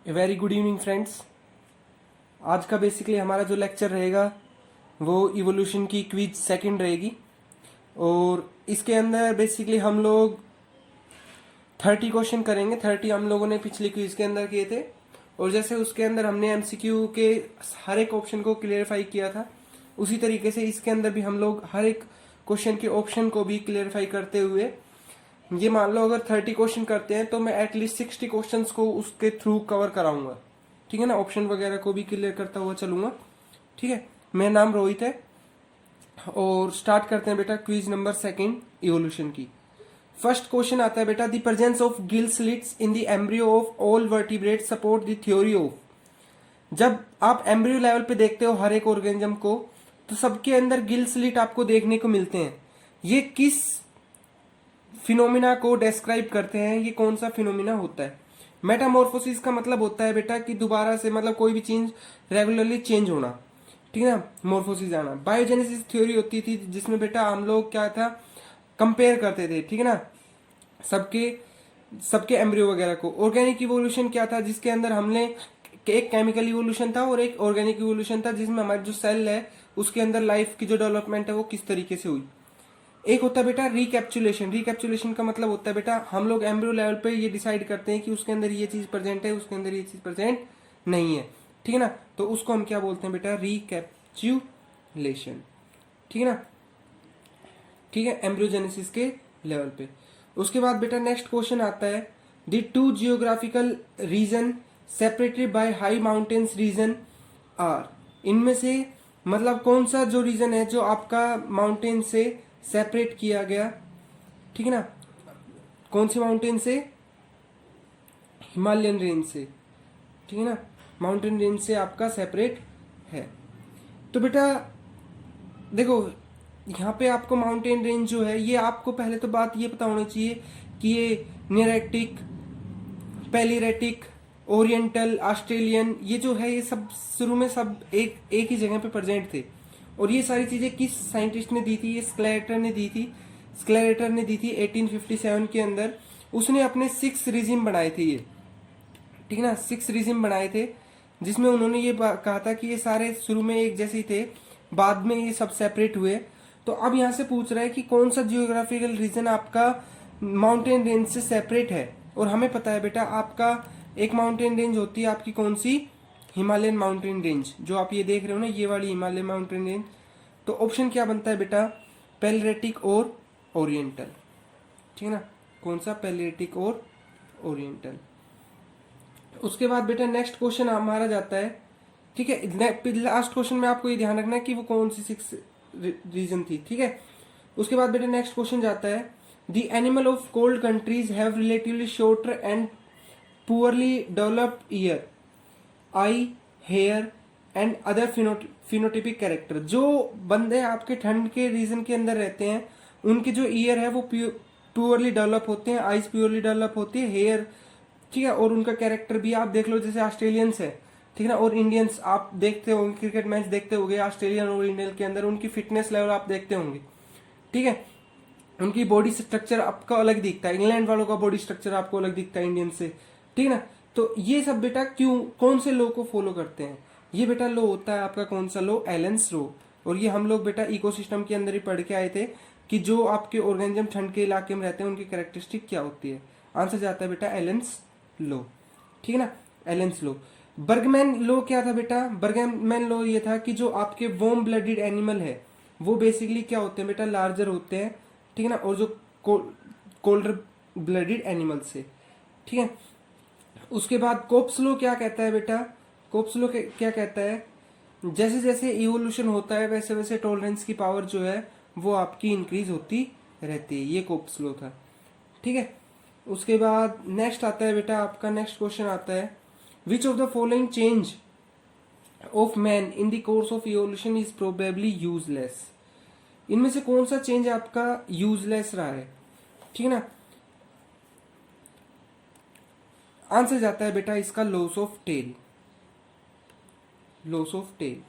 Very good evening friends. आज का basically हमारा जो लेक्चर रहेगा वो इवोल्यूशन की क्विज सेकंड रहेगी और इसके अंदर बेसिकली हम लोग 30 क्वेश्चन करेंगे। 30 हम लोगों ने पिछली क्विज के अंदर किए थे और जैसे उसके अंदर हमने एमसीक्यू के हर एक ऑप्शन को क्लियरफाई किया था, उसी तरीके से इसके अंदर भी हम लोग हर एक क्वेश्चन के ऑप्शन को भी क्लियरफाई करते हुए, ये मान लो अगर 30 क्वेश्चन करते हैं तो मैं एटलीस्ट 60 क्वेश्चन को उसके थ्रू कवर कराऊंगा। ठीक है ना, ऑप्शन वगैरह को भी क्लियर करता हुआ चलूंगा। ठीक है, मेरा नाम रोहित है और स्टार्ट करते हैं बेटा क्विज नंबर सेकंड इवोल्यूशन की। फर्स्ट क्वेश्चन आता है बेटा, the presence of gill slits in the embryo of all vertebrate support the theory of. जब आप एम्ब्रियो लेवल पे देखते हो हर एक ऑर्गेनिज्म को, तो सबके अंदर गिल स्लिट आपको देखने को मिलते हैं। ये किस फिनोमिना को डिस्क्राइब करते हैं? ये कौन सा फिनोमिना होता है? मेटामॉर्फोसिस का मतलब होता है बेटा कि दोबारा से मतलब कोई भी चीज रेगुलरली चेंज होना। ठीक है ना, मोर्फोसिस आना। बायोजेनेसिस थ्योरी होती थी जिसमें बेटा हम लोग क्या था, कंपेयर करते थे। ठीक है ना, सबके सबके एम्ब्रियो वगैरह को। ऑर्गेनिक इवोल्यूशन क्या था, जिसके अंदर हमने एक केमिकल इवोल्यूशन था और एक ऑर्गेनिक इवोल्यूशन था, जिसमें हमारी जो सेल है उसके अंदर लाइफ की जो डेवलपमेंट है वो किस तरीके से हुई। एक होता है बेटा रिकैप्चुलेशन। रिकैप्चुलेशन का मतलब होता है बेटा हम लोग एम्ब्रियो लेवल पे ये डिसाइड करते हैं कि उसके अंदर ये चीज प्रेजेंट है, उसके अंदर ये चीज प्रेजेंट नहीं है। ठीक है ना, तो उसको हम क्या बोलते हैं बेटा, रिकैप्चुलेशन। ठीक है ना, ठीक है, एम्ब्रियोजेनेसिस के लेवल पे। उसके बाद बेटा नेक्स्ट क्वेश्चन आता है, the two geographical region separated by high mountains region are. इनमें से मतलब कौन सा जो रीजन है जो आपका माउंटेन से सेपरेट किया गया। ठीक है ना, कौन सी माउंटेन से? हिमालयन रेंज से। ठीक है ना, माउंटेन रेंज से आपका सेपरेट है। तो बेटा देखो, यहाँ पे आपको माउंटेन रेंज जो है, ये आपको पहले तो बात ये पता होनी चाहिए कि ये नियरेटिक, पेलिरेटिक, ओरिएंटल, ऑस्ट्रेलियन, ये जो है ये सब शुरू में सब एक ही जगह पे प्रेजेंट थे। और ये सारी चीजें किस साइंटिस्ट ने दी थी? ये स्क्लेरेटर ने दी थी। स्क्लेरेटर ने दी थी 1857 के अंदर। उसने अपने 6 रिजिम बनाए थे ये। ठीक है ना, 6 रिजिम बनाए थे जिसमें उन्होंने ये कहा था कि ये सारे शुरू में एक जैसे ही थे, बाद में ये सब सेपरेट हुए। तो अब यहाँ से पूछ रहा है कि कौन सा जियोग्राफिकल रीजन आपका माउंटेन रेंज से सेपरेट है। और हमें पता है बेटा आपका एक माउंटेन रेंज होती है आपकी कौन सी? हिमालयन माउंटेन रेंज, जो आप ये देख रहे हो ना, ये वाली हिमालयन माउंटेन रेंज। तो ऑप्शन क्या बनता है बेटा, पेलिरेटिक और ओरिएंटल। ठीक है ना, कौन सा? पेलिरेटिक और ओरिएंटल। उसके बाद बेटा नेक्स्ट क्वेश्चन हमारा जाता है, ठीक है, लास्ट क्वेश्चन में आपको ये ध्यान रखना है कि वो कौन सी 6 रीजन थी। ठीक है, उसके बाद बेटा नेक्स्ट क्वेश्चन जाता है, the animal of cold countries have relatively shorter and poorly developed ear, eye, hair and other phenotypic character. जो बंदे आपके ठंड के रीजन के अंदर रहते हैं उनके जो ईयर है वो प्योरली डेवलप होते हैं, आईज प्योरली डेवलप होती है, हेयर, ठीक है, और उनका कैरेक्टर भी आप देख लो, जैसे ऑस्ट्रेलियंस है, ठीक है ना, और इंडियंस आप देखते होंगे, क्रिकेट मैच देखते होंगे ऑस्ट्रेलियन और इंडियन के अंदर, उनकी फिटनेस लेवल आप देखते होंगे। ठीक है, उनकी बॉडी स्ट्रक्चर आपका अलग दिखता है, इंग्लैंड वालों का बॉडी स्ट्रक्चर आपको अलग दिखता है इंडियन से। ठीक है ना, तो ये सब बेटा क्यों, कौन से लॉ को फॉलो करते हैं? ये बेटा लॉ होता है आपका कौन सा लॉ? एलेंस लॉ। और ये हम लोग बेटा इकोसिस्टम के अंदर ही पढ़ के आए थे कि जो आपके ऑर्गेनिज्म ठंड के इलाके में रहते हैं उनकी कैरेक्टरिस्टिक क्या होती है। आंसर जाता है बेटा एलेंस लॉ। ठीक है ना, एलेंस लॉ। बर्गमैन लॉ क्या था बेटा? बर्गमैन लॉ ये था कि जो आपके वार्म ब्लडेड एनिमल है वो बेसिकली क्या होते हैं बेटा, लार्जर होते हैं। ठीक है ना, और जो कोल्डर ब्लडेड एनिमल से। ठीक है, उसके बाद कोप्स लॉ क्या कहता है बेटा? कोप्स लॉ क्या कहता है, जैसे जैसे इवोल्यूशन होता है वैसे वैसे टॉलरेंस की पावर जो है वो आपकी इंक्रीज होती रहती है। ये कोप्स लॉ था। ठीक है, उसके बाद नेक्स्ट आता है बेटा आपका, नेक्स्ट क्वेश्चन आता है, विच of the following change of man in the course of evolution is probably useless. इनमें से कौन सा चेंज आपका यूजलेस रहा है? ठीक है ना, आंसर जाता है बेटा इसका loss of tail. Loss of tail.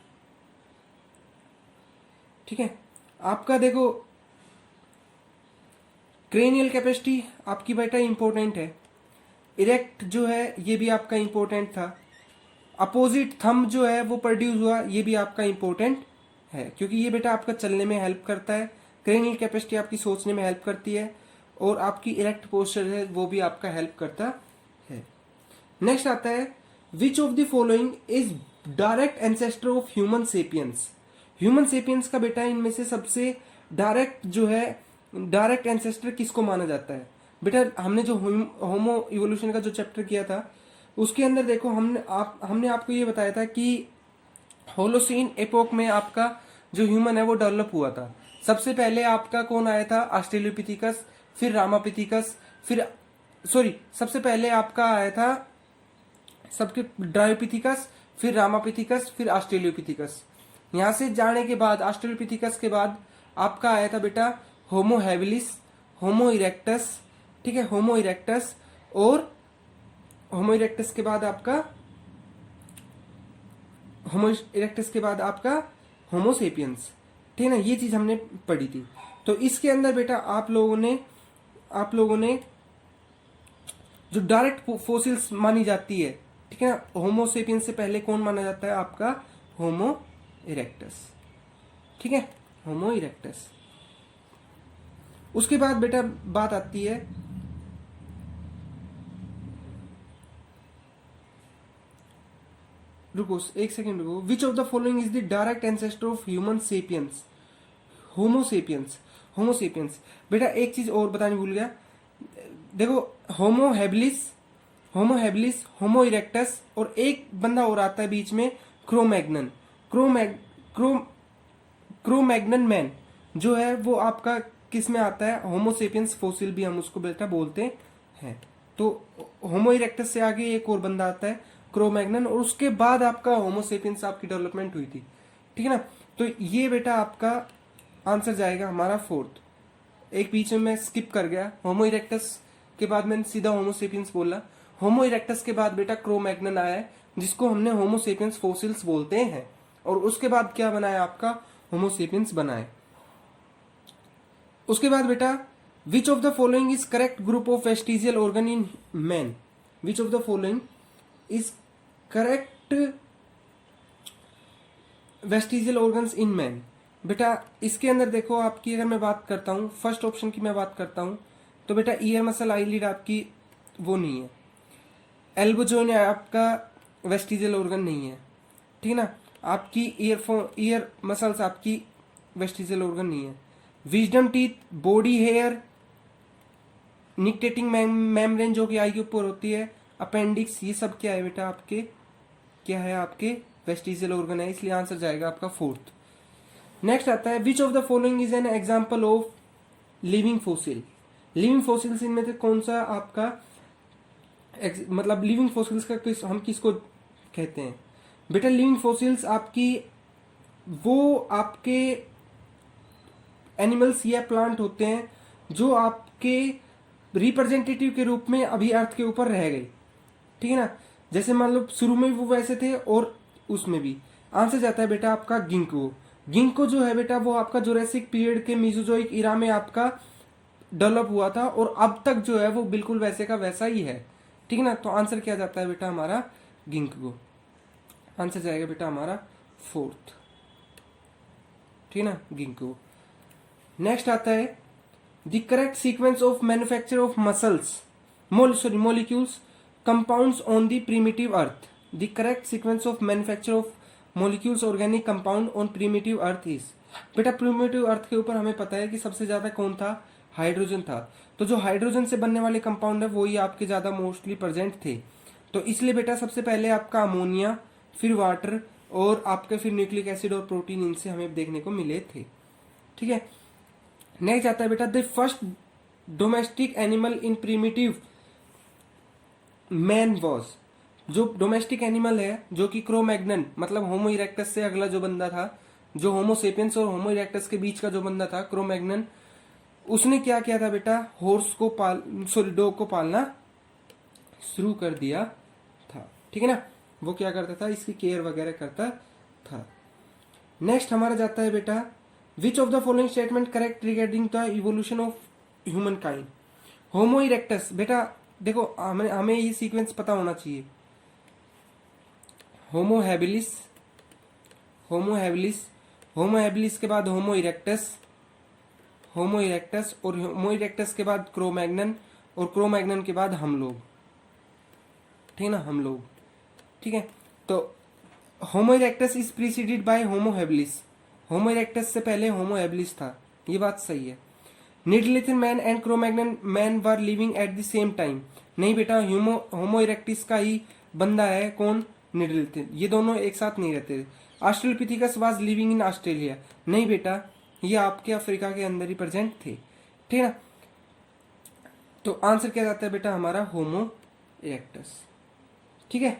ठीक है, आपका देखो क्रेनियल कैपेसिटी आपकी बेटा इंपॉर्टेंट है। इरेक्ट जो है ये भी आपका इंपॉर्टेंट था। अपोजिट थंब जो है वो प्रोड्यूस हुआ, ये भी आपका इंपॉर्टेंट है क्योंकि ये बेटा आपका चलने में हेल्प करता है, क्रेनियल कैपेसिटी आपकी सोचने में हेल्प करती है, और आपकी इरेक्ट पोस्चर है वो भी आपका हेल्प करता है। नेक्स्ट आता है विच of the following is direct ancestor of human sapiens. Human sapiens का बेटा इनमें से सबसे डायरेक्ट जो है, डायरेक्ट एंसेस्टर किसको माना जाता है? बेटा हमने जो होमो इवोल्यूशन का जो चैप्टर किया था उसके अंदर देखो हमने आपको ये बताया था कि होलोसीन एपोक में आपका जो ह्यूमन है वो डेवलप हुआ था। सबसे पहले आपका कौन आया था? ऑस्ट्रेलोपिथेकस, फिर रामापिथिकस, फिर सबसे पहले आपका आया था सबके ड्रायोपिथिकस, फिर रामापिथिकस, फिर ऑस्ट्रेलोपिथिकस। यहां से जाने के बाद ऑस्ट्रेलोपिथिकस के बाद आपका आया था बेटा होमो हैबिलिस, होमो इरेक्टस, ठीक है, होमो इरेक्टस, और होमो इरेक्टस के बाद आपका होमो सेपियंस, ठीक है ना। ये चीज हमने पढ़ी थी। तो इसके अंदर बेटा आप लोगों ने जो डायरेक्ट फोसिल्स मानी जाती है, ठीक है ना, होमो सेपियंस से पहले कौन माना जाता है? आपका होमो इरेक्टस, ठीक है, होमो इरेक्टस। उसके बाद बेटा बात आती है रुको एक सेकेंड रुको। विच of the following is the direct ancestor of human sapiens? Homo sapiens. बेटा एक चीज और बतानी भूल गया, देखो होमो हैबिलिस, होमो इरेक्टस, और एक बंदा और आता है बीच में, क्रोमैग्नन मैन जो है वो आपका किस में आता है? होमो सेपियंस फॉसिल भी हम उसको बेटा बोलते हैं। तो होमो इरेक्टस से आगे एक और बंदा आता है क्रोमैग्नन, और उसके बाद आपका होमो सेपियंस आपकी डेवलपमेंट हुई थी, ठीक है ना। तो ये बेटा आपका आंसर जाएगा हमारा फोर्थ। एक बीच में मैं स्किप कर गया, होमो इरेक्टस के बाद मैंने सीधा होमो सेपियंस बोला। होमो इरेक्टस के बाद बेटा क्रोमैग्नन आया है जिसको हमने होमो सेपियंस फॉसिल्स बोलते हैं, और उसके बाद क्या बनाया? आपका होमो सेपियंस बनाए। उसके बाद बेटा विच of the following is correct group of vestigial organ in man? Which of the following is correct vestigial organs in man? बेटा इसके अंदर देखो आपकी, अगर मैं बात करता हूं फर्स्ट ऑप्शन की, मैं बात करता हूं तो बेटा ईयर मसल आईलिड आपकी वो नहीं है, एल्बो जोइन आपका वेस्टिजियल ऑर्गन नहीं है, ठीक है ना। आपकी ईयर मसल्स आपकी वेस्टिजियल ऑर्गन नहीं है। Wisdom teeth, body hair, nictitating membrane जो कि आई के ऊपर होती है, अपेंडिक्स, ये सब क्या है बेटा? आपके क्या है? आपके वेस्टिजियल ऑर्गन है, इसलिए आंसर जाएगा आपका फोर्थ। नेक्स्ट आता है विच of the following is an example of living fossil? Living fossils इनमें से कौन सा आपका मतलब लिविंग फॉसिल्स का हम किसको कहते हैं? बेटा लिविंग फॉसिल्स आपकी वो आपके एनिमल्स या प्लांट होते हैं जो आपके रिप्रेजेंटेटिव के रूप में अभी अर्थ के ऊपर रह गए, ठीक है ना। जैसे मान लो शुरू में वो वैसे थे और उसमें भी। आंसर जाता है बेटा आपका गिंको जो है बेटा वो आपका जुरासिक पीरियड के मेसोजोइक इरा में आपका डेवलप हुआ था, और अब तक जो है वो बिल्कुल वैसे का वैसा ही है, ठीक है ना। तो आंसर क्या जाता है बेटा हमारा? गिंको। आंसर जाएगा बेटा हमारा फोर्थ, ठीक है ना, गिंको। नेक्स्ट आता है the correct sequence of manufacture of muscles molecules compounds on the primitive earth. The correct sequence of manufacture of molecules organic compound on primitive earth is? बेटा primitive अर्थ के ऊपर हमें पता है कि सबसे ज्यादा कौन था? हाइड्रोजन था। तो जो हाइड्रोजन से बनने वाले कंपाउंड है वो ही आपके ज्यादा मोस्टली प्रेजेंट थे। तो इसलिए बेटा सबसे पहले आपका अमोनिया, फिर वाटर, और आपके फिर न्यूक्लिक एसिड और प्रोटीन इनसे हमें देखने को मिले थे, ठीक है। नेक्स्ट आता है बेटा the first domestic animal in primitive man was. जो डोमेस्टिक एनिमल है जो कि क्रोमैग्नन मतलब होमो इरेक्टस से अगला जो बंदा था, जो होमो सेपियंस और होमो इरेक्टस के बीच का जो बंदा था क्रोमैग्नन, उसने क्या किया था बेटा? हॉर्स को डॉग को पालना शुरू कर दिया था, ठीक है ना। वो क्या करता था? इसकी केयर वगैरह करता था। नेक्स्ट हमारा जाता है बेटा विच of the following statement correct regarding the evolution of human kind? Homo erectus बेटा देखो हमें हमें ये सीक्वेंस पता होना चाहिए। होमो हैबिलिस, होमो हैबिलिस, होमो हैबिलिस के बाद होमो इरेक्टस, होमो इरेक्टस, और होमो इरेक्टस के बाद क्रोमैग्नन, और क्रोमैग्नन के बाद हम लोग, ठीक ना, हम लोग। ठीक है, तो homo erectus is preceded by homo habilis, homo erectus से पहले होमो हैबिलिस था, ये बात सही है। Neanderthal man and Cro-Magnon man were living at the same time, नहीं बेटा, होमो इरेक्टिस का ही बंदा है कौन, निडरलिथन, ये दोनों एक साथ नहीं रहते। Australopithecus was living in Australia, नहीं बेटा, ये आपके अफ्रीका के अंदर ही प्रेजेंट थे, ठीक है ना। तो आंसर क्या जाता है बेटा हमारा, होमो इरेक्टस, ठीक है।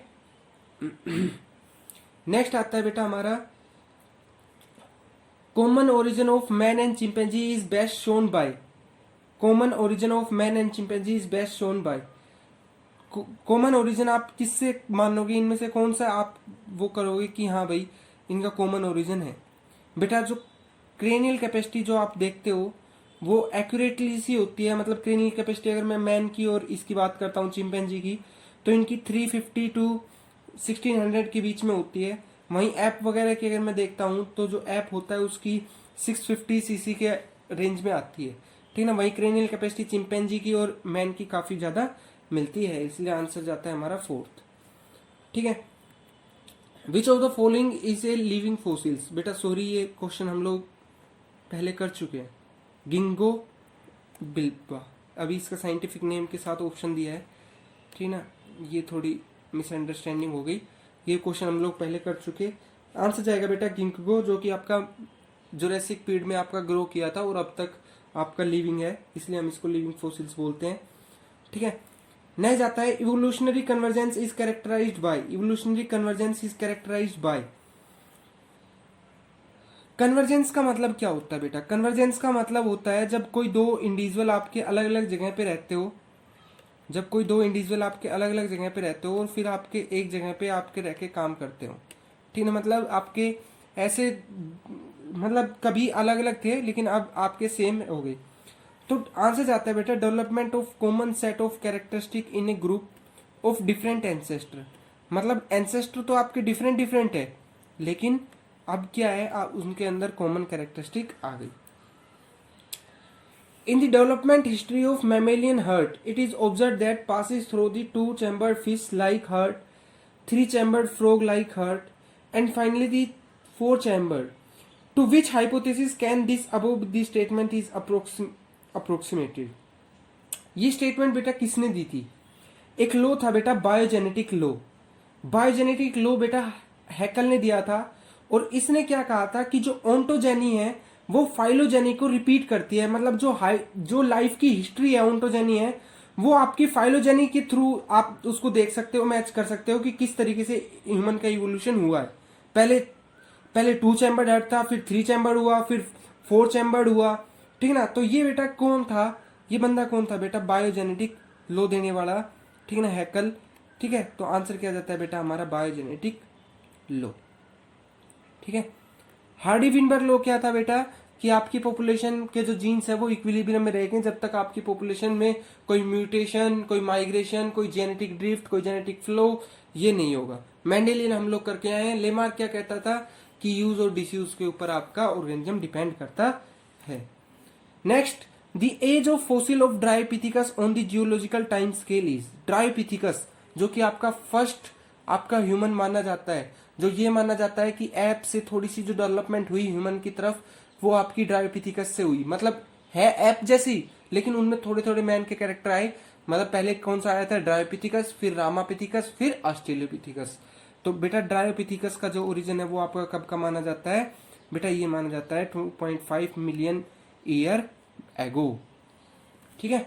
नेक्स्ट आता है बेटा हमारा, common origin of man and chimpanzee is best shown by, common origin of man and chimpanzee is best shown by. Common origin आप किससे मानोगे, इनमें से कौन सा आप वो करोगे कि हाँ भाई इनका कॉमन ओरिजिन है। बेटा जो क्रेनियल कैपेसिटी जो आप देखते हो वो एक्यूरेटली सी होती है, मतलब क्रेनियल कैपेसिटी अगर मैं मैन की और इसकी बात करता हूँ चिंपैंजी की, तो इनकी 350 टू 1600 के बीच में होती है। वहीं ऐप वगैरह की अगर मैं देखता हूँ तो जो ऐप होता है उसकी 650 सीसी के रेंज में आती है, ठीक है ना। वहीं क्रेनियल कैपेसिटी चिंपैंजी की और मैन की काफी ज्यादा मिलती है, इसलिए आंसर जाता है हमारा फोर्थ, ठीक है। विच of the following is a living fossils, बेटा सॉरी ये क्वेश्चन हम लोग पहले कर चुके हैं। गिंगो बिल्बा, अभी इसका साइंटिफिक नेम के साथ ऑप्शन दिया है, ठीक ना, ये थोड़ी मिसअंडरस्टैंडिंग हो गई, ये क्वेश्चन हम लोग पहले कर चुके। आंसर जाएगा बेटा गिंगो, जो कि आपका जुरासिक पीरियड में आपका ग्रो किया था और अब तक आपका लिविंग है, इसलिए हम इसको लिविंग फोसिल्स बोलते हैं, ठीक है। नेक्स्ट आता है evolutionary convergence is characterized by, evolutionary convergence is characterized by. Convergence का मतलब क्या होता है बेटा, कन्वर्जेंस का मतलब होता है जब कोई दो इंडिविजुअल आपके अलग अलग जगह पे रहते हो, जब कोई दो इंडिविजुअल आपके अलग अलग जगह पे रहते हो और फिर आपके एक जगह पे आपके रह के काम करते हो, ठीक है, मतलब आपके ऐसे मतलब कभी अलग अलग थे लेकिन अब आपके सेम हो गए। तो आंसर जाता है बेटा development of common set of characteristic in A group of different ancestor, मतलब एंसेस्टर तो आपके डिफरेंट डिफरेंट है लेकिन अब क्या है उनके अंदर कॉमन कैरेक्टरिस्टिक आ गई। In the development history of mammalian heart, it is observed that passes through the two-chambered fish-like heart, three-chambered frog-like heart, and finally the four-chambered. To which hypothesis can this above the statement is approximated? ये statement बेटा किसने दी थी, एक लो था बेटा biogenetic लो, biogenetic लो बेटा हैकल ने दिया था, और इसने क्या कहा था कि जो ओंटोजेनी है वो फाइलोजेनी को रिपीट करती है, मतलब जो लाइफ की हिस्ट्री है ओंटोजेनी है वो आपकी फाइलोजेनी के थ्रू आप उसको देख सकते हो, मैच कर सकते हो कि किस तरीके से ह्यूमन का इवोल्यूशन हुआ है। पहले 2 चैम्बर्ड हार्ट था, फिर 3 चैम्बर्ड हुआ, फिर 4 चैम्बर्ड हुआ, ठीक ना। तो ये बेटा कौन था, ये बंदा कौन था बेटा, बायोजेनेटिक लो देने वाला, ठीक ना, हैकल, ठीक है। तो आंसर क्या जाता है बेटा हमारा बायोजेनेटिक लो, ठीक है। हार्डी विनबर्ग लो क्या था बेटा कि आपकी पॉपुलेशन के जो जीन्स है वो इक्विलिब्रियम में रहेंगे जब तक आपकी पॉपुलेशन में कोई म्यूटेशन, कोई माइग्रेशन, कोई जेनेटिक ड्रिफ्ट, कोई जेनेटिक फ्लो ये नहीं होगा। मेंडेलियन हम लोग करके आए हैं। लेमार्क क्या कहता था कि यूज और डिसयूज के ऊपर आपका ऑर्गेनिज्म डिपेंड करता है। Next, the age of fossil of Dryopithecus on the geological time scale is, Dryopithecus जो कि आपका फर्स्ट आपका ह्यूमन माना जाता है, जो ये माना जाता है कि ऐप से थोड़ी सी जो डेवलपमेंट हुई ह्यूमन की तरफ वो आपकी ड्रायोपिथिकस से हुई, मतलब है ऐप जैसी लेकिन उनमें थोड़े थोड़े मैन के कैरेक्टर आए। मतलब पहले कौन सा आया था, ड्रायोपिथिकस, फिर रामापिथिकस, फिर ऑस्ट्रेलोपिथिकस। तो बेटा ड्रायोपिथिकस का जो ओरिजिन है वो आपका कब का माना जाता है बेटा, ये माना जाता है 2.5 मिलियन ईयर एगो, ठीक है।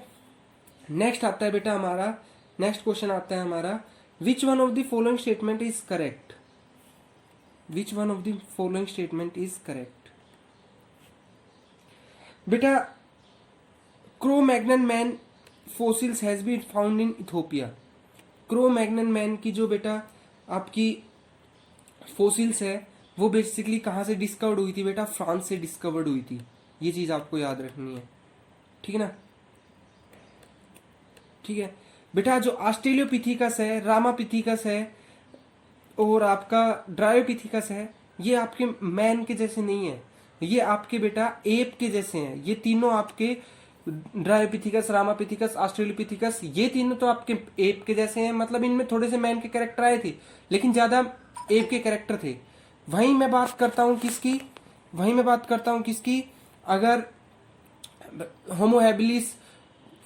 नेक्स्ट आता है बेटा हमारा, नेक्स्ट क्वेश्चन आता है हमारा, which one of the following statement is correct, which one of the following statement is correct. बेटा Cro-Magnon man fossils has been found in Ethiopia, Cro-Magnon man की जो बेटा आपकी फोसिल्स है वो बेसिकली कहाँ से डिस्कवर्ड हुई थी बेटा, फ्रांस से डिस्कवर्ड हुई थी, ये चीज आपको याद रखनी है, ठीक है ना, ठीक है। बेटा जो ऑस्ट्रेलियोपिथेकस है, रामापिथेकस है और आपका ड्रायोपिथेकस है, ये आपके मैन के जैसे नहीं है, ये आपके बेटा एप के जैसे हैं। ये तीनों आपके ड्रायोपिथेकस, रामापिथेकस, ऑस्ट्रेलोपिथेकस, ये तीनों तो आपके एप के जैसे हैं। मतलब इनमें थोड़े से मैन के कैरेक्टर आए थे लेकिन ज्यादा एप के कैरेक्टर थे। वहीं मैं बात करता हूं किसकी, अगर होमो हैबिलिस,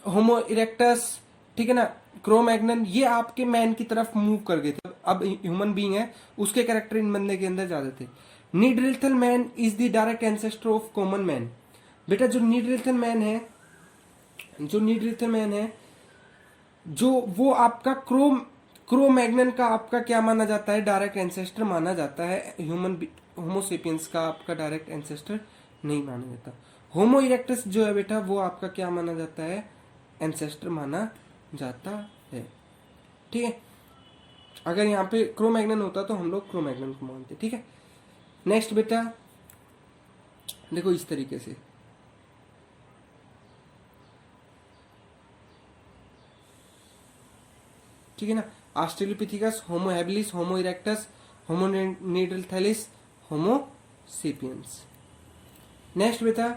होमो इरेक्टस, ठीक है ना, क्रोमैग्नन, ये आपके मैन की तरफ मूव कर गए थे। अब ह्यूमन बीइंग है, उसके कैरेक्टर इन बंदे के अंदर ज्यादा थे। Neanderthal man is the direct ancestor of common man. बेटा जो नीडरथल मैन है, जो वो आपका क्रोमैग्नन का आपका क्या माना जाता है, डायरेक्ट एंसेस्टर माना जाता है। होमोसेपियंस का आपका डायरेक्ट एंसेस्टर नहीं माना जाता। होमो इरेक्टस जो है बेटा, वो आपका क्या माना जाता है, एंसेस्टर माना जाता है। ठीक है, अगर यहाँ पे क्रोमैग्नन होता तो हम लोग क्रोमैग्नन को मानते। ठीक है, नेक्स्ट बेटा देखो इस तरीके से, ठीक है ना, ऑस्ट्रेलोपिथेकस, होमो हैबिलिस, होमो इरेक्टस, होमो नेडरथैलिस, होमो सेपियंस। नेक्स्ट बेटा,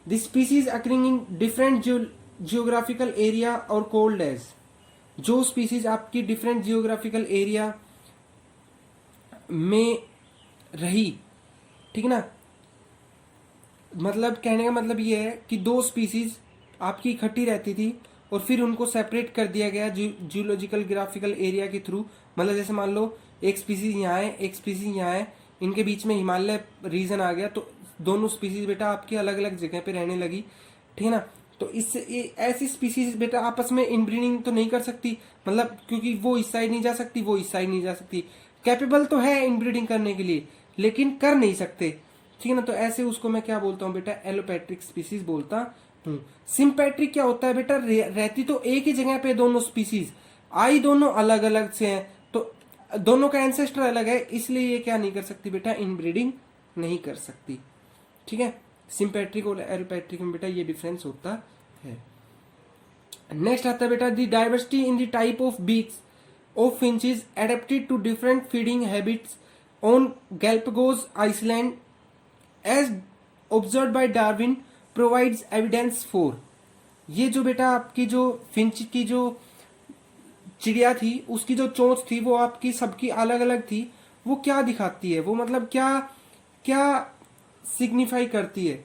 the species occurring in different geographical area और कॉल्ड एज। जो स्पीसीज आपकी डिफरेंट जियोग्राफिकल एरिया में रही, ठीक है ना, मतलब कहने का मतलब ये है कि दो स्पीसीज आपकी इकट्ठी रहती थी और फिर उनको सेपरेट कर दिया गया जियोलॉजिकल ग्राफिकल एरिया के थ्रू। मतलब जैसे मान लो एक स्पीसीज यहाँ है, एक स्पीसीज यहाँ है, इनके बीच में हिमालय रीजन आ गया, तो दोनों स्पीसीज बेटा आपकी अलग अलग जगह पे रहने लगी। ठीक है ना, तो इससे ऐसी स्पीसीज बेटा आपस में इनब्रीडिंग तो नहीं कर सकती, मतलब क्योंकि वो इस साइड नहीं जा सकती, वो इस साइड नहीं जा सकती। कैपेबल तो है इनब्रीडिंग करने के लिए लेकिन कर नहीं सकते। ठीक है ना, तो ऐसे उसको मैं क्या बोलता हूँ बेटा, एलोपैट्रिक स्पीसीज बोलता हूँ। सिंपैट्रिक क्या होता है बेटा, रहती तो एक ही जगह पे दोनों स्पीसीज, आई दोनों अलग अलग से हैं, तो दोनों का एंसेस्टर अलग है, इसलिए ये क्या नहीं कर सकती बेटा, इनब्रीडिंग नहीं कर सकती। ठीक है, सिंपैट्रिक और एलोपैट्रिक में बेटा ये डिफरेंस होता है। नेक्स्ट आता है बेटा, the diversity in the type of beaks of finches adapted to different feeding habits on Galapagos island as observe by Darwin provides evidence for. ये जो बेटा आपकी जो फिंच की जो चिड़िया थी, उसकी जो चोंच थी वो आपकी सबकी अलग अलग थी। वो क्या दिखाती है, वो मतलब क्या क्या सिग्निफाई करती है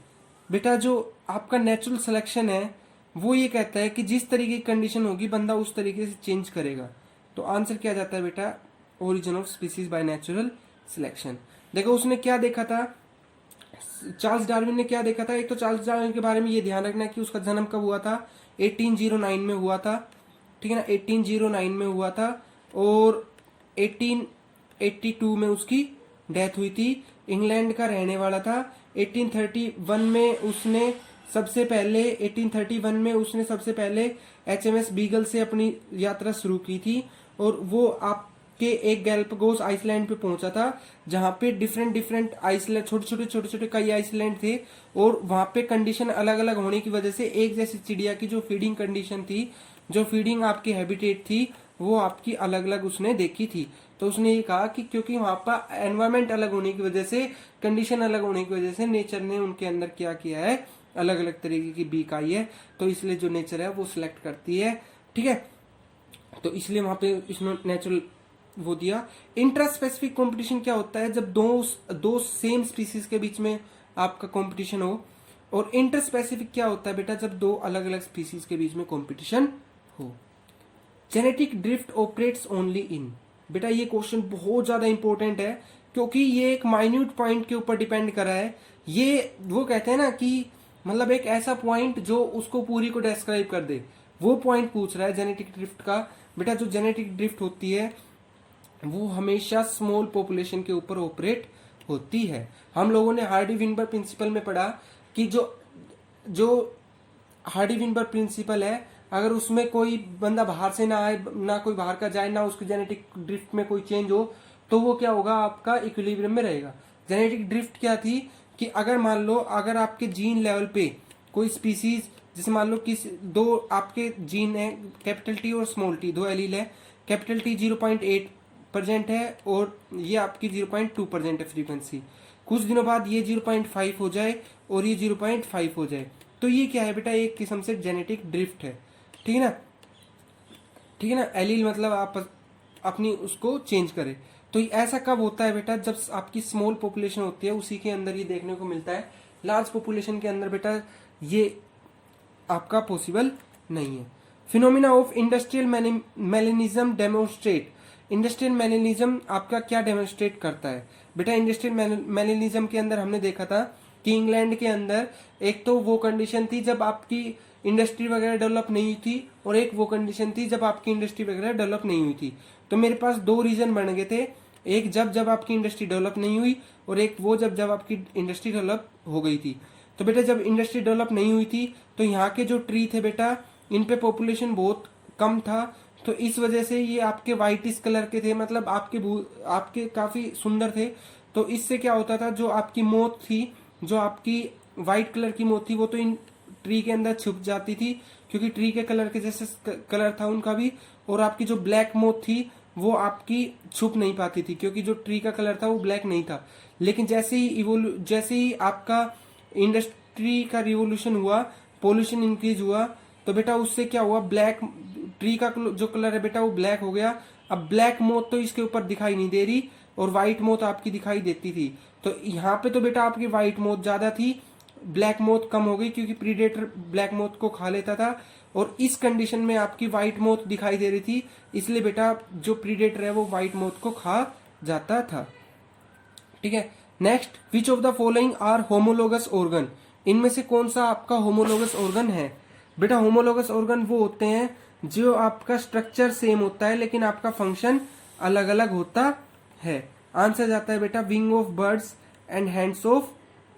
बेटा, जो आपका नेचुरल सिलेक्शन है वो ये कहता है कि जिस तरीके की कंडीशन होगी बंदा उस तरीके से चेंज करेगा। तो आंसर क्या जाता है बेटा, origin of species by natural selection. देखो उसने क्या देखा था, चार्ल्स डार्विन ने क्या देखा था। एक तो चार्ल्स डार्विन के बारे में ये ध्यान रखना कि उसका जन्म कब हुआ था, 1809 में हुआ था। ठीक है ना, 1809 में हुआ था और 1882 में उसकी डेथ हुई थी। इंग्लैंड का रहने वाला था। 1831 में उसने सबसे पहले HMS बीगल से अपनी यात्रा शुरू की थी और वो आपके एक गैलापागोस आइसलैंड पे पहुंचा था, जहां पे डिफरेंट आइसलैंड, छोटे छोटे कई आइसलैंड थे और वहां पे कंडीशन अलग अलग होने की वजह से एक जैसी चिड़िया की जो फीडिंग कंडीशन थी, जो फीडिंग आपकी हैबिटेट थी, वो आपकी अलग अलग उसने देखी थी। तो उसने ये कहा कि क्योंकि वहां पर एनवायरमेंट अलग होने की वजह से, कंडीशन अलग होने की वजह से नेचर ने उनके अंदर क्या किया है, अलग अलग तरीके की बीक आई है, तो इसलिए जो नेचर है वो सिलेक्ट करती है। ठीक है, तो इसलिए वहां पे इसने नेचुरल वो दिया। इंट्रा स्पेसिफिक कॉम्पिटिशन क्या होता है, जब दो सेम स्पीसीज के बीच में आपका कॉम्पिटिशन हो। और इंटर स्पेसिफिक क्या होता है बेटा, जब दो अलग अलग स्पीसीज के बीच में कॉम्पिटिशन हो। Genetic drift operates only in, बेटा ये क्वेश्चन बहुत ज्यादा इंपॉर्टेंट है क्योंकि ये एक माइन्यूट पॉइंट के ऊपर डिपेंड कर रहा है। ये वो कहते हैं ना कि मतलब एक ऐसा पॉइंट जो उसको पूरी को डिस्क्राइब कर दे, वो पॉइंट पूछ रहा है जेनेटिक ड्रिफ्ट का। बेटा जो जेनेटिक ड्रिफ्ट होती है वो हमेशा स्मॉल पॉपुलेशन के ऊपर ऑपरेट होती है। हम लोगों ने हार्डी विनबर्ग प्रिंसिपल में पढ़ा कि जो हार्डी विनबर्ग प्रिंसिपल है, अगर उसमें कोई बंदा बाहर से ना आए, ना कोई बाहर का जाए, ना उसकी जेनेटिक ड्रिफ्ट में कोई चेंज हो, तो वो क्या होगा, आपका इक्विलिब्रियम में रहेगा। जेनेटिक ड्रिफ्ट क्या थी कि अगर मान लो अगर आपके जीन लेवल पे कोई स्पीसीज जैसे मान लो कि दो आपके जीन है, कैपिटल टी और स्मॉल टी, दो एलील है, कैपिटल टी 0.8% है और ये आपकी 0.2% है फ्रीक्वेंसी। कुछ दिनों बाद ये 0.5 हो जाए और ये 0.5 हो जाए, तो ये क्या है बेटा, एक किस्म से जेनेटिक ड्रिफ्ट है। ठीक है ना, ठीक है ना, एलील मतलब आप अपनी उसको चेंज करें। तो ऐसा कब होता है बेटा, जब आपकी स्मॉल पॉपुलेशन होती है उसी के अंदर ये देखने को मिलता है। लार्ज पॉपुलेशन के अंदर बेटा ये आपका पॉसिबल नहीं है। Phenomena of industrial melanism demonstrate, industrial melanism आपका क्या डेमोन्स्ट्रेट करता है बेटा। इंडस्ट्रियल मेलेनिज्म के अंदर हमने देखा था कि इंग्लैंड के अंदर एक तो वो कंडीशन थी जब आपकी इंडस्ट्री वगैरह डेवलप नहीं हुई थी, और एक वो कंडीशन थी जब आपकी इंडस्ट्री वगैरह डेवलप नहीं हुई थी। तो मेरे पास दो रीजन बन गए थे, एक जब आपकी इंडस्ट्री डेवलप नहीं हुई, और एक वो जब आपकी इंडस्ट्री डेवलप हो गई थी। तो बेटा जब इंडस्ट्री डेवलप नहीं हुई थी तो यहाँ के जो ट्री थे बेटा, इन पे पॉपुलेशन बहुत कम था, तो इस वजह से ये आपके व्हाइटिश कलर के थे, मतलब आपके काफी सुंदर थे। तो इससे क्या होता था, जो आपकी मौत थी, जो आपकी व्हाइट कलर की मौत थी, वो तो इन ट्री के अंदर छुप जाती थी, क्योंकि ट्री के कलर के जैसे कलर था उनका भी, और आपकी जो ब्लैक मौत थी वो आपकी छुप नहीं पाती थी, क्योंकि जो ट्री का कलर था वो ब्लैक नहीं था। लेकिन जैसे ही आपका इंडस्ट्री का रिवोल्यूशन हुआ, पोल्यूशन इंक्रीज हुआ, तो बेटा उससे क्या हुआ, ब्लैक ट्री का जो कलर है बेटा वो ब्लैक हो गया। अब ब्लैक मोथ तो इसके ऊपर दिखाई नहीं दे रही और व्हाइट मोथ आपकी दिखाई देती थी। तो यहाँ पे तो बेटा आपकी व्हाइट मोथ ज्यादा थी, ब्लैक मोथ कम हो गई, क्योंकि प्रीडेटर ब्लैक मोथ को खा लेता था, और इस कंडीशन में आपकी व्हाइट मोथ दिखाई दे रही थी, इसलिए बेटा जो प्रीडेटर है वो व्हाइट मोथ को खा जाता था। ठीक है, next, which of the following are homologous organ, इनमें से कौन सा आपका होमोलोगस ऑर्गन है बेटा। होमोलोगस ऑर्गन वो होते हैं जो आपका स्ट्रक्चर सेम होता है लेकिन आपका फंक्शन अलग अलग होता है। आंसर जाता है बेटा wing of birds and hands of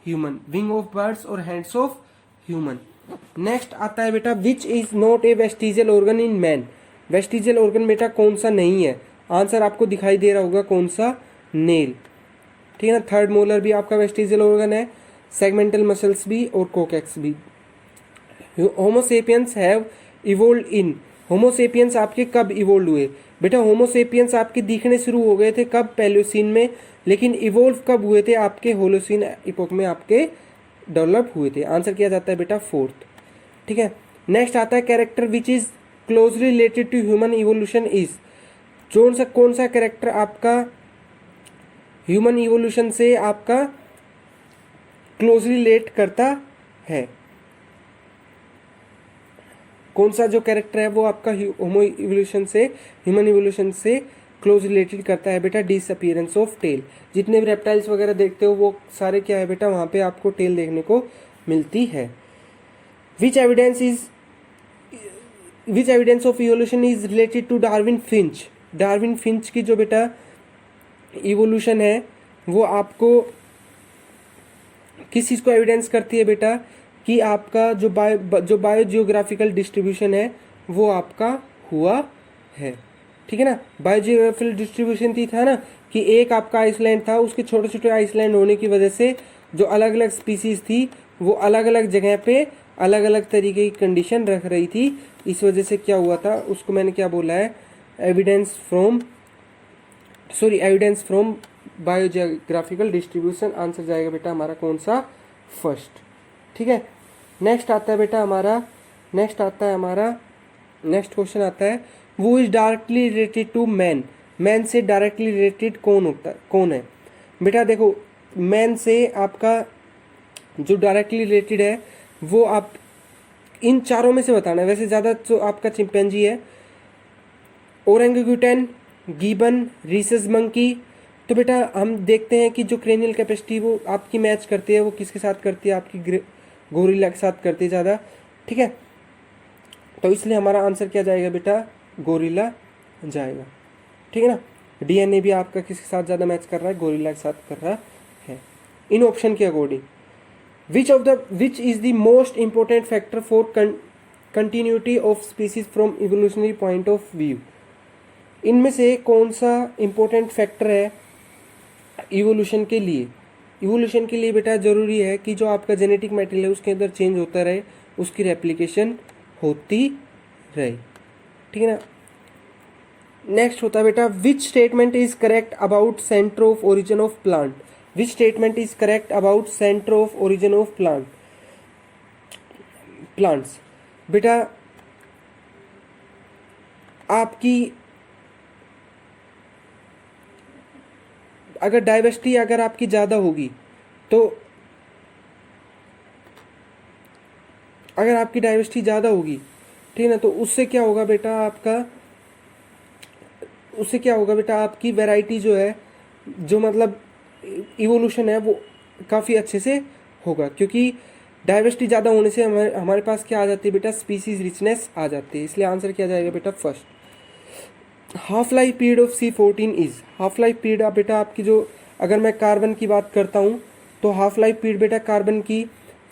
human, wing of birds और हैंड्स ऑफ ह्यूमन। नेक्स्ट आता है बेटा which is not a vestigial organ in man, vestigial organ बेटा कौन सा नहीं है। आंसर आपको दिखाई दे रहा होगा कौन सा, नेल। ठीक है ना, थर्ड मोलर भी आपका वेस्टिजियल ऑर्गन है, सेगमेंटल मसल्स भी और कोकेक्स भी। Homo sapiens have evolve in, Homo sapiens आपके कब इवोल्व हुए बेटा। होमोसेपियंस आपके दिखने शुरू हो गए थे कब, पैलियोसीन में, लेकिन इवोल्व कब हुए थे, आपके होलोसीन इपोक में आपके डेवलप हुए थे। आंसर किया जाता है बेटा फोर्थ। ठीक है, नेक्स्ट आता है character which is closely related to human evolution is, कौन सा कैरेक्टर आपका ह्यूमन इवोल्यूशन से आपका क्लोजली रिलेट करता है। कौन सा जो कैरेक्टर है वो आपका होमो इवोल्यूशन से, ह्यूमन इवोल्यूशन से क्लोज रिलेटेड करता है बेटा, डिसअपीयरेंस ऑफ टेल। जितने भी रेप्टाइल्स वगैरह देखते हो वो सारे क्या है बेटा, वहां पे आपको टेल देखने को मिलती है। Which evidence of evolution is related to Darwin finch, Darwin finch की जो बेटा इवोल्यूशन है वो आपको किस चीज को एविडेंस करती है बेटा, कि आपका जो बायोजियोग्राफिकल डिस्ट्रीब्यूशन है वो आपका हुआ है। ठीक है ना, बायोजियोग्राफिकल डिस्ट्रीब्यूशन थी था ना, कि एक आपका आइसलैंड था, उसके छोटे छोटे आइसलैंड होने की वजह से जो अलग अलग स्पीसीज थी वो अलग अलग जगह पे अलग अलग तरीके की कंडीशन रख रही थी। इस वजह से क्या हुआ था, उसको मैंने क्या बोला है, evidence from biogeographical distribution. Answer जाएगा बेटा हमारा कौन सा, फर्स्ट। ठीक है, नेक्स्ट आता है नेक्स्ट क्वेश्चन आता है वो is directly related to man, man से डायरेक्टली रिलेटेड कौन है बेटा। देखो मैन से आपका जो डायरेक्टली रिलेटेड है वो आप इन चारों में से बताना है। वैसे ज़्यादा तो आपका चिंपैंजी है, ओरेंगुटन, गिबन, रीसस मंकी। तो बेटा हम देखते हैं कि जो क्रेनियल कैपेसिटी वो आपकी मैच करती है, वो किसके साथ करती है, आपकी गोरिल्ला के साथ करती है ज़्यादा। ठीक है, तो इसलिए हमारा आंसर क्या जाएगा बेटा, गोरिल्ला जाएगा। ठीक है ना, डीएनए भी आपका किसके साथ ज़्यादा मैच कर रहा है, गोरिल्ला के साथ कर रहा है इन ऑप्शन के according. Which is the most important factor for continuity of species from evolutionary point of view, इनमें से कौन सा इंपॉर्टेंट फैक्टर है इवोल्यूशन के लिए। इवोल्यूशन के लिए बेटा ज़रूरी है कि जो आपका जेनेटिक मटेरियल है उसके अंदर चेंज होता रहे, उसकी रेप्लिकेशन होती रहे, ठीक है ना। नेक्स्ट होता है बेटा which statement is correct about centre of origin of plant. Which statement is correct about centre of origin of plants. बेटा आपकी अगर डाइवर्सिटी अगर आपकी ज़्यादा होगी तो अगर आपकी डाइवर्सिटी ज़्यादा होगी, ठीक है ना, तो उससे क्या होगा बेटा आपकी वैरायटी जो है, जो मतलब इवोल्यूशन है वो काफ़ी अच्छे से होगा, क्योंकि डाइवर्सिटी ज़्यादा होने से हमारे पास क्या आ जाती है बेटा, स्पीसीज रिचनेस आ जाती है। इसलिए आंसर क्या जाएगा बेटा first. Half life period of C14 is. Half life period बेटा आपकी जो, अगर मैं कार्बन की बात करता हूँ तो हाफ लाइफ पीरियड बेटा कार्बन की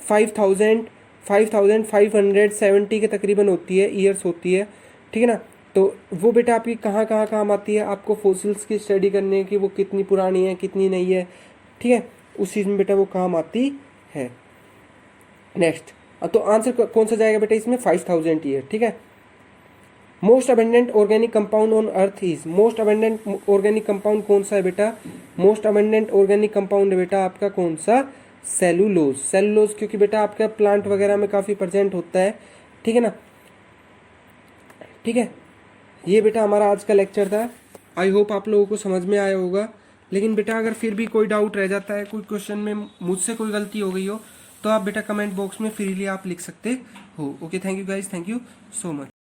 5570 के तकरीबन होती है, ईयर्स होती है, ठीक है ना। तो वो बेटा आपकी कहाँ कहाँ काम आती है, आपको फॉसिल्स की स्टडी करने की, वो कितनी पुरानी है कितनी नहीं है, ठीक है, उस चीज़ में बेटा वो काम आती है। नेक्स्ट, तो आंसर कौन सा जाएगा बेटा इसमें, 5000 ईयर, ठीक है। Most abundant organic compound on earth is. Most abundant organic compound कौन सा है बेटा, मोस्ट अबेंडेंट ऑर्गेनिक कंपाउंड है बेटा आपका कौन सा, सेलुलोज। सेलुलोज क्योंकि बेटा आपका प्लांट वगैरह में काफ़ी प्रेजेंट होता है, ठीक है ना, ठीक है। ये बेटा हमारा आज का लेक्चर था। आई होप आप लोगों को समझ में आया होगा। लेकिन बेटा अगर फिर भी कोई डाउट रह जाता है, कोई क्वेश्चन में मुझसे कोई गलती हो गई हो, तो आप बेटा कमेंट बॉक्स में फ्रीली आप लिख सकते हो। Okay, thank you guys, thank you so much.